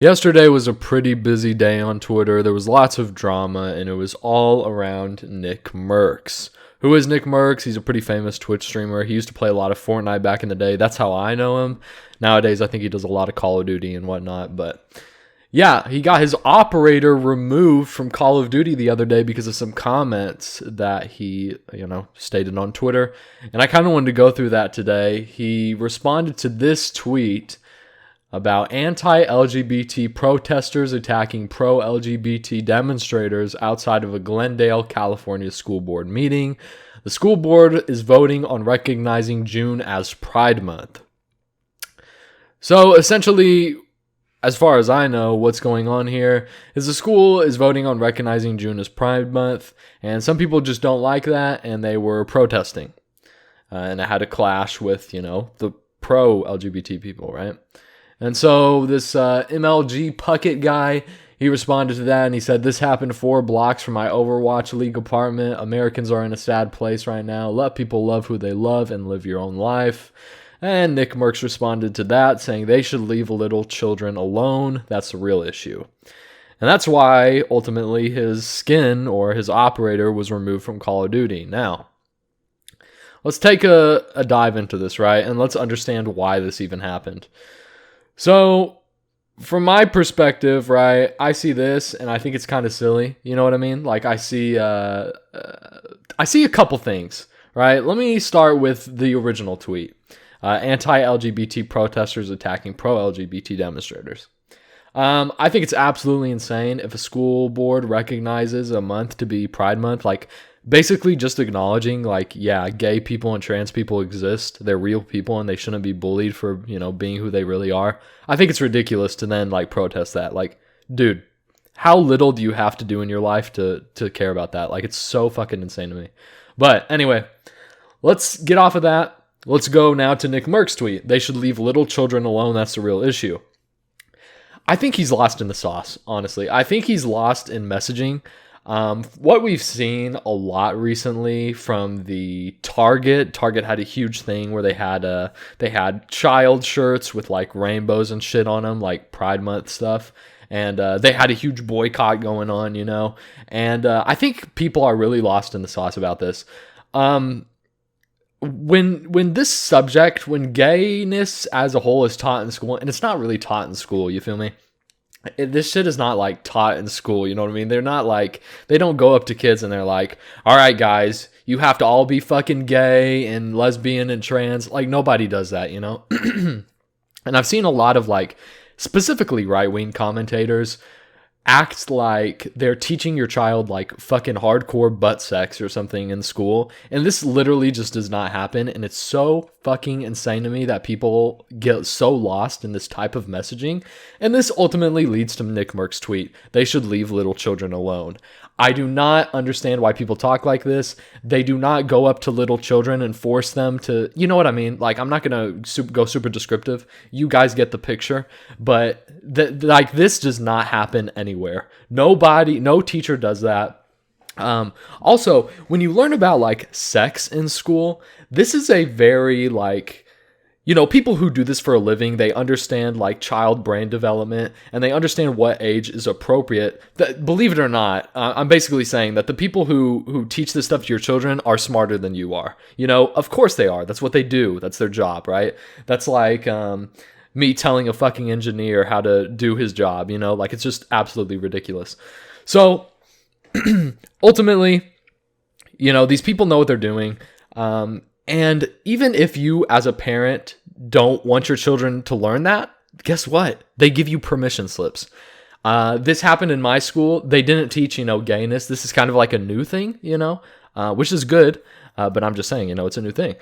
Yesterday was a pretty busy day on Twitter. There was lots of drama, and it was all around Nickmercs. Who is Nickmercs? He's a pretty famous Twitch streamer. He used to play a lot of Fortnite back in the day. That's how I know him. Nowadays, I think he does a lot of Call of Duty and whatnot. But yeah, he got his operator removed from Call of Duty the other day because of some comments that he, stated on Twitter. And I kind of wanted to go through that today. He responded to this tweet about anti-LGBT protesters attacking pro-LGBT demonstrators outside of a Glendale, California school board meeting. The school board is voting on recognizing June as Pride Month. So essentially, as far as I know, what's going on here is the school is voting on recognizing June as Pride Month, and some people just don't like that, and they were protesting. And it had a clash with, the pro-LGBT people, right? And so this MLG Puckett guy, he responded to that and he said, "This happened 4 blocks from my Overwatch League apartment. Americans are in a sad place right now. Let people love who they love and live your own life." And Nickmercs responded to that, saying they should leave little children alone. That's the real issue. And that's why, ultimately, his skin or his operator was removed from Call of Duty. Now, let's take a dive into this, right? And let's understand why this even happened. So, from my perspective, right, I see this and I think it's kind of silly. You know what I mean? Like I see a couple things, right? Let me start with the original tweet. Anti-LGBT protesters attacking pro-LGBT demonstrators. I think it's absolutely insane if a school board recognizes a month to be Pride Month, like basically just acknowledging, like, yeah, gay people and trans people exist. They're real people and they shouldn't be bullied for, being who they really are. I think it's ridiculous to then, protest that. Like, dude, how little do you have to do in your life to care about that? Like, it's so fucking insane to me. But anyway, let's get off of that. Let's go now to Nickmercs' tweet. They should leave little children alone. That's the real issue. I think he's lost in the sauce, honestly. I think he's lost in messaging. What we've seen a lot recently from the Target had a huge thing where they had child shirts with like rainbows and shit on them, like Pride Month stuff. And they had a huge boycott going on, And I think people are really lost in the sauce about this. When this subject, when gayness as a whole is taught in school, and it's not really taught in school, you feel me? This shit is not like taught in school, you know what I mean? They're not like, they don't go up to kids and they're like, "All right, guys, you have to all be fucking gay and lesbian and trans." Like, nobody does that, And I've seen a lot of specifically right-wing commentators act like they're teaching your child fucking hardcore butt sex or something in school. And this literally just does not happen. And it's so fucking insane to me that people get so lost in this type of messaging. And this ultimately leads to Nickmercs' tweet. They should leave little children alone. I do not understand why people talk like this. They do not go up to little children and force them to, you know what I mean? Like, I'm not going to go super descriptive. You guys get the picture. But this does not happen anywhere. No teacher does that. Also, when you learn about sex in school, this is a very people who do this for a living, they understand child brain development and they understand what age is appropriate. Believe it or not, I'm basically saying that the people who teach this stuff to your children are smarter than you are. Of course they are. That's what they do. That's their job, right? That's like me telling a fucking engineer how to do his job, it's just absolutely ridiculous. So ultimately, these people know what they're doing. And even if you, as a parent, don't want your children to learn that, guess what? They give you permission slips. This happened in my school. They didn't teach, gayness. This is kind of like a new thing, which is good. But I'm just saying, it's a new thing.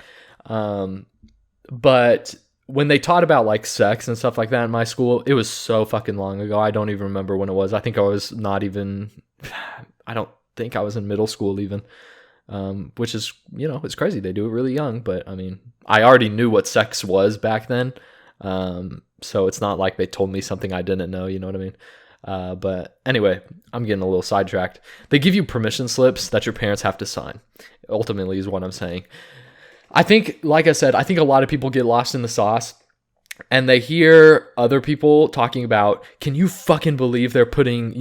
But when they taught about sex and stuff like that in my school, it was so fucking long ago. I don't even remember when it was. I think I was I don't think I was in middle school even. Which is, it's crazy. They do it really young, but I mean, I already knew what sex was back then. So it's not like they told me something I didn't know, you know what I mean? But anyway, I'm getting a little sidetracked. They give you permission slips that your parents have to sign, ultimately is what I'm saying. I think, like I said, I think a lot of people get lost in the sauce. and they hear other people talking about, can you fucking believe they're putting,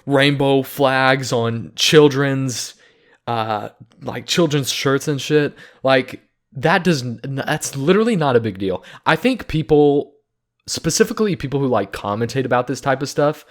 rainbow flags on children's, like children's shirts and shit. Like that's literally not a big deal. I think people, specifically people who like commentate about this type of stuff,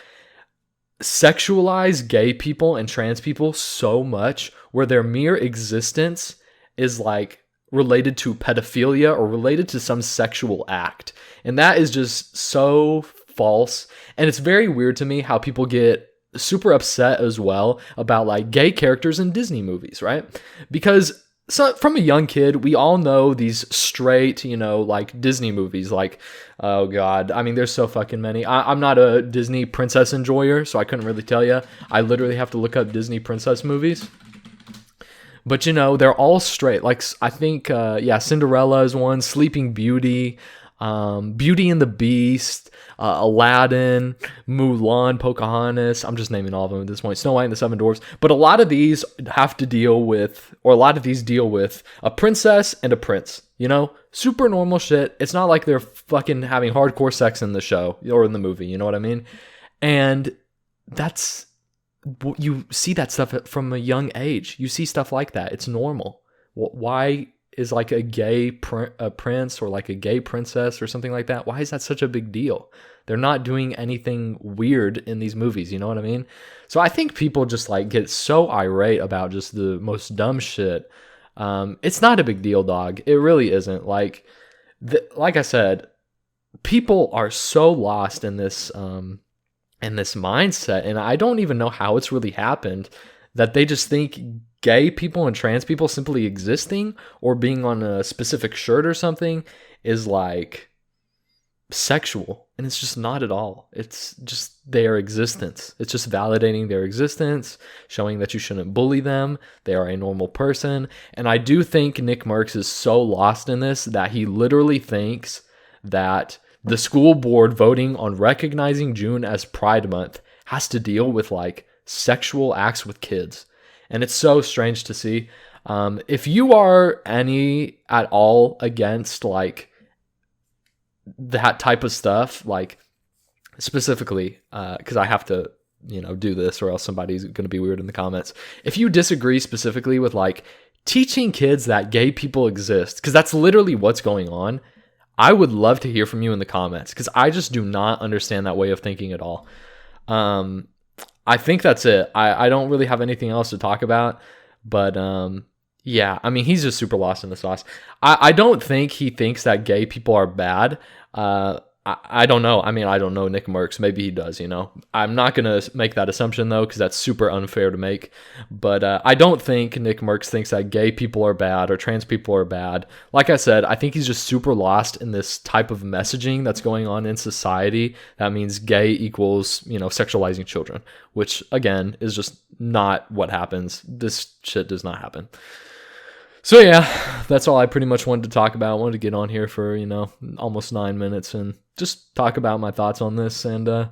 sexualize gay people and trans people so much where their mere existence is like related to pedophilia or related to some sexual act. And that is just so false. And it's very weird to me how people get super upset as well about like gay characters in Disney movies, right? Because from a young kid, we all know these straight, like Disney movies. Like, oh God, I mean, there's so fucking many. I'm not a Disney princess enjoyer, so I couldn't really tell you. I literally have to look up Disney princess movies. But, they're all straight. Like, I think, Cinderella is one, Sleeping Beauty, Beauty and the Beast, Aladdin, Mulan, Pocahontas. I'm just naming all of them at this point. Snow White and the Seven Dwarfs. But a lot of these deal with a princess and a prince, super normal shit. It's not like they're fucking having hardcore sex in the show or in the movie. You know what I mean? And you see that stuff from a young age. You see stuff like that. It's normal. Why is like a gay prince or like a gay princess or something like that, why is that such a big deal? They're not doing anything weird in these movies, you know what I mean? So I think people just like get so irate about just the most dumb shit. It's not a big deal, dog. It really isn't. Like I said, people are so lost in this mindset, and I don't even know how it's really happened, that they just think gay people and trans people simply existing or being on a specific shirt or something is like sexual. And it's just not at all. It's just their existence. It's just validating their existence, showing that you shouldn't bully them. They are a normal person. And I do think Nickmercs is so lost in this that he literally thinks that the school board voting on recognizing June as Pride Month has to deal with like sexual acts with kids. And it's so strange to see. If you are any at all against like that type of stuff, like specifically, because I have to, do this or else somebody's going to be weird in the comments. If you disagree specifically with like teaching kids that gay people exist, because that's literally what's going on, I would love to hear from you in the comments, because I just do not understand that way of thinking at all. I think that's it. I don't really have anything else to talk about, but yeah, I mean, he's just super lost in the sauce. I don't think he thinks that gay people are bad. I don't know. I mean, I don't know Nickmercs. Maybe he does, I'm not going to make that assumption, though, because that's super unfair to make. But I don't think Nickmercs thinks that gay people are bad or trans people are bad. Like I said, I think he's just super lost in this type of messaging that's going on in society. That means gay equals, sexualizing children, which, again, is just not what happens. This shit does not happen. So yeah, that's all I pretty much wanted to talk about. I wanted to get on here for, almost 9 minutes and just talk about my thoughts on this. And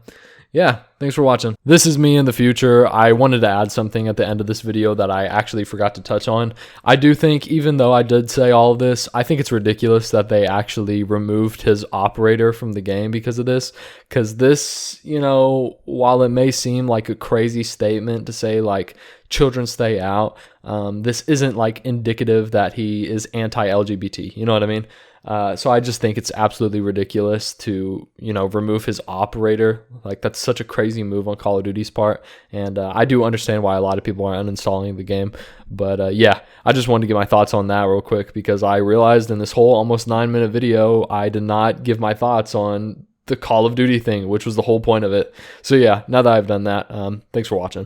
yeah, thanks for watching. This is me in the future. I wanted to add something at the end of this video that I actually forgot to touch on. I do think, even though I did say all of this, I think it's ridiculous that they actually removed his operator from the game because of this. Because this, while it may seem like a crazy statement to say like children stay out, this isn't like indicative that he is anti-LGBT. You know what I mean? So I just think it's absolutely ridiculous to, remove his operator. Like, that's such a crazy move on Call of Duty's part. And I do understand why a lot of people are uninstalling the game. But yeah, I just wanted to get my thoughts on that real quick, because I realized in this whole almost 9-minute video, I did not give my thoughts on the Call of Duty thing, which was the whole point of it. So yeah, now that I've done that, thanks for watching.